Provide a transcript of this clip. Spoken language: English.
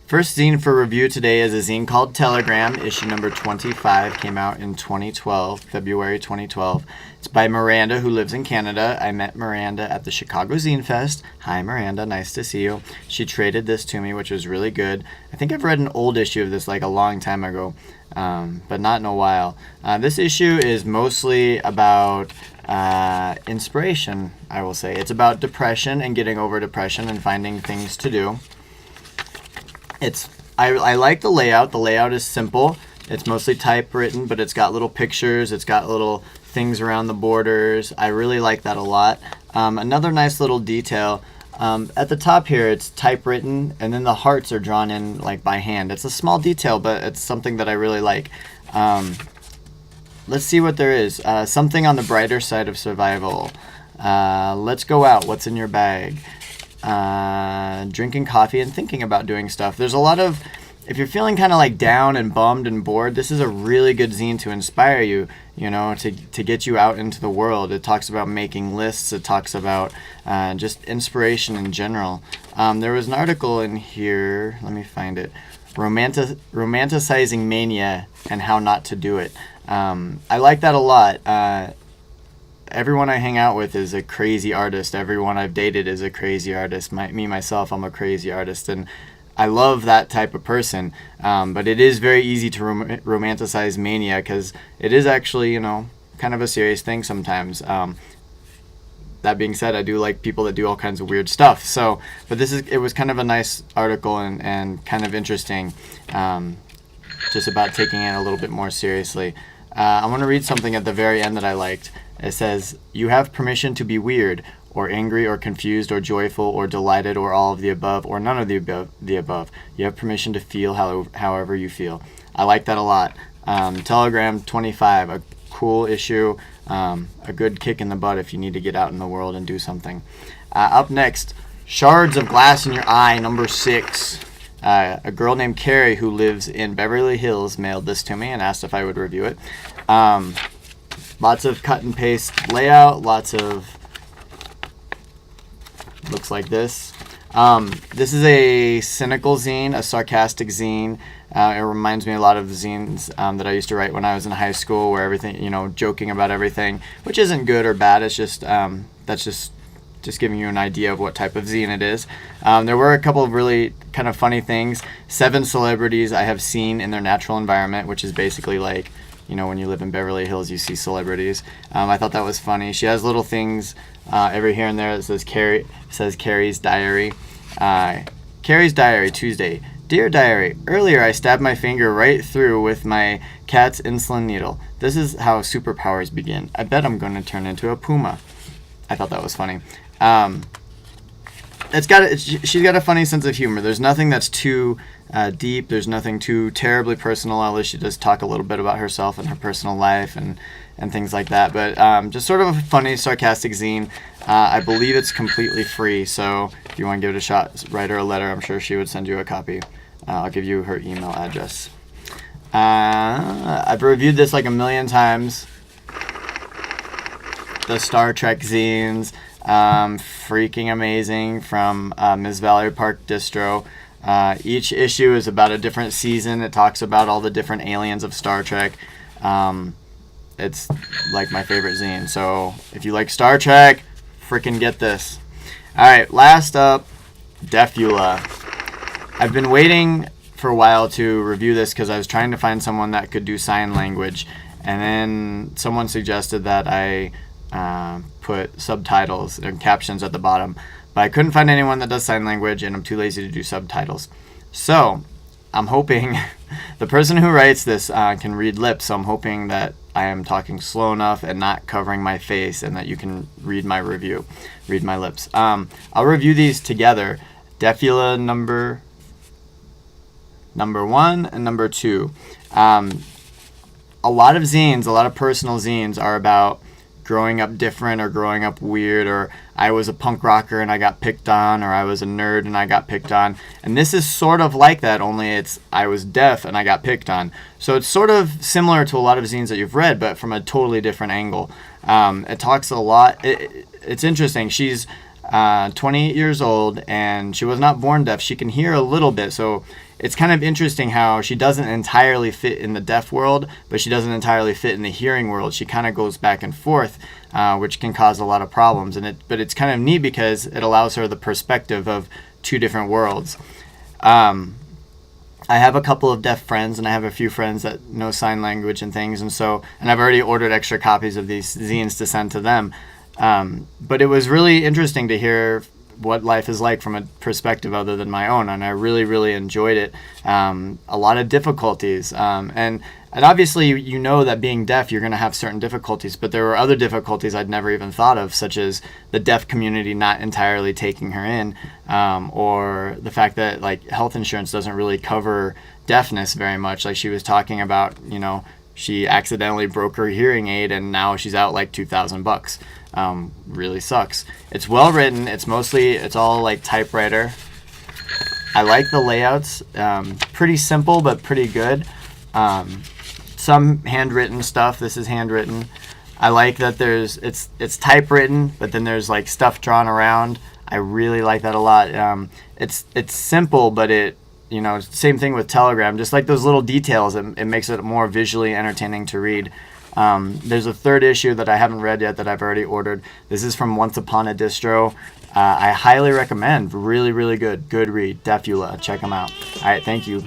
First zine for review today is a zine called Telegram. Issue number 25 came out in 2012, February 2012. It's by Miranda, who lives in Canada. I met Miranda at the Chicago Zine Fest. Hi, Miranda. Nice to see you. She traded this to me, which was really good. I think I've read an old issue of this like a long time ago, but not in a while. This issue is mostly about inspiration, I will say. It's about depression and getting over depression and finding things to do. I like the layout. The layout is simple. It's mostly typewritten, but it's got little pictures. It's got little things around the borders. I really like that a lot. Another nice little detail. At the top here, it's typewritten, and then the hearts are drawn in like by hand. It's a small detail, but it's something that I really like. Let's see what there is. Something on the brighter side of survival. Let's go out. What's in your bag? Drinking coffee and thinking about doing stuff. There's a lot of, if you're feeling kind of like down and bummed and bored, this is a really good zine to inspire you, to get you out into the world. It talks about making lists. It talks about just inspiration in general. There was an article in here, let me find it, romanticizing mania and how not to do it. I like that a lot. Everyone I hang out with is a crazy artist. Everyone I've dated is a crazy artist. Myself, I'm a crazy artist, and I love that type of person. But it is very easy to romanticize mania because it is actually, kind of a serious thing sometimes. That being said, I do like people that do all kinds of weird stuff. But it was kind of a nice article and kind of interesting, just about taking it a little bit more seriously. I want to read something at the very end that I liked. It says, "You have permission to be weird, or angry, or confused, or joyful, or delighted, or all of the above, or none of the above. You have permission to feel however you feel." I like that a lot. Telegram 25, a cool issue, a good kick in the butt if you need to get out in the world and do something. Up next, Shards of Glass in Your Eye, number 6. A girl named Carrie who lives in Beverly Hills mailed this to me and asked if I would review it. Lots of cut and paste layout, looks like this. This is a cynical zine, a sarcastic zine. It reminds me a lot of the zines that I used to write when I was in high school, where everything, joking about everything, which isn't good or bad. It's just, that's just giving you an idea of what type of zine it is. There were a couple of really kind of funny things. 7 celebrities I have seen in their natural environment, which is basically like, when you live in Beverly Hills, you see celebrities. I thought that was funny. She has little things every here and there that says Carrie's diary. Carrie's diary, Tuesday. Dear diary, earlier I stabbed my finger right through with my cat's insulin needle. This is how superpowers begin. I bet I'm going to turn into a puma. I thought that was funny. She's got a funny sense of humor. There's nothing that's too deep. There's nothing too terribly personal. At least she does talk a little bit about herself and her personal life and things like that. But just sort of a funny, sarcastic zine. I believe it's completely free. So if you want to give it a shot, write her a letter. I'm sure she would send you a copy. I'll give you her email address. I've reviewed this like a million times. The Star Trek zines. Freaking amazing from Ms. Valerie Park Distro. Each issue is about a different season. It talks about all the different aliens of Star Trek. It's like my favorite zine. So if you like Star Trek, freaking get this. Alright, last up, Defula. I've been waiting for a while to review this because I was trying to find someone that could do sign language. And then someone suggested that I put subtitles and captions at the bottom, but I couldn't find anyone that does sign language, and I'm too lazy to do subtitles. So I'm hoping the person who writes this can read lips, so I'm hoping that I am talking slow enough and not covering my face, and that you can read my review, read my lips. I'll review these together. Defula number 1 and number 2. A lot of zines, a lot of personal zines are about growing up different or growing up weird, or I was a punk rocker and I got picked on, or I was a nerd and I got picked on. And this is sort of like that, only it's I was deaf and I got picked on. So it's sort of similar to a lot of zines that you've read, but from a totally different angle. It talks a lot. It's interesting. She's 28 years old, and she was not born deaf. She can hear a little bit, so it's kind of interesting how she doesn't entirely fit in the deaf world, but she doesn't entirely fit in the hearing world. She kind of goes back and forth, which can cause a lot of problems. But it's kind of neat because it allows her the perspective of two different worlds. I have a couple of deaf friends, and I have a few friends that know sign language and things, and I've already ordered extra copies of these zines to send to them. But it was really interesting to hear what life is like from a perspective other than my own, and I really, really enjoyed it. A lot of difficulties, and obviously you know that being deaf you're going to have certain difficulties, but there were other difficulties I'd never even thought of, such as the deaf community not entirely taking her in, or the fact that like health insurance doesn't really cover deafness very much. Like she was talking about, she accidentally broke her hearing aid and now she's out like $2,000. Really sucks. It's well written. It's all like typewriter. I like the layouts. Pretty simple but pretty good. Some handwritten stuff. This is handwritten. I like that it's typewritten, but then there's like stuff drawn around. I really like that a lot. It's simple, but same thing with Telegram. Just like those little details, it makes it more visually entertaining to read. There's a third issue that I haven't read yet that I've already ordered. This is from Once Upon a Distro. I highly recommend. Really, really good. Good read. Defula. Check them out. All right. Thank you.